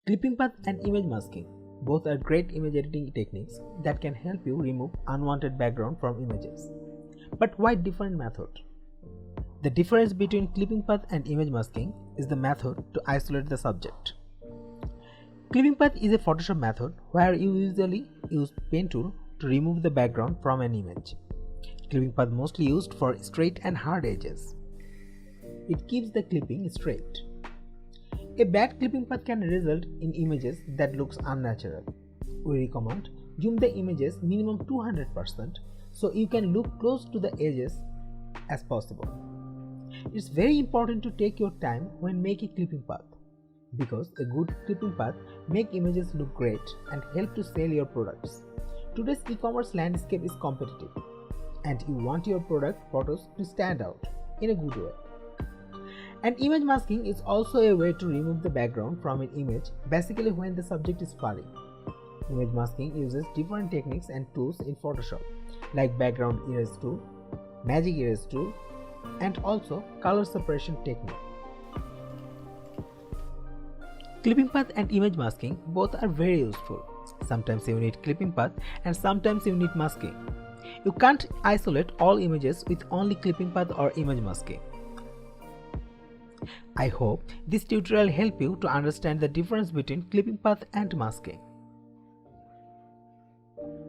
Clipping path and image masking both are great image editing techniques that can help you remove unwanted background from images. But why different method? The difference between clipping path and image masking is the method to isolate the subject. Clipping path is a Photoshop method where you usually use pen tool to remove the background from an image. Clipping path mostly used for straight and hard edges. It keeps the clipping straight. A bad clipping path can result in images that looks unnatural. We recommend zoom the images minimum 200% so you can look close to the edges as possible. It's very important to take your time when making clipping path because a good clipping path make images look great and help to sell your products. Today's e-commerce landscape is competitive and you want your product photos to stand out in a good way. And image masking is also a way to remove the background from an image basically when the subject is blurry. Image masking uses different techniques and tools in Photoshop like background erase tool, magic erase tool, and also color separation technique. Clipping path and image masking both are very useful. Sometimes you need clipping path and sometimes you need masking. You can't isolate all images with only clipping path or image masking. I hope this tutorial helped you to understand the difference between clipping path and masking.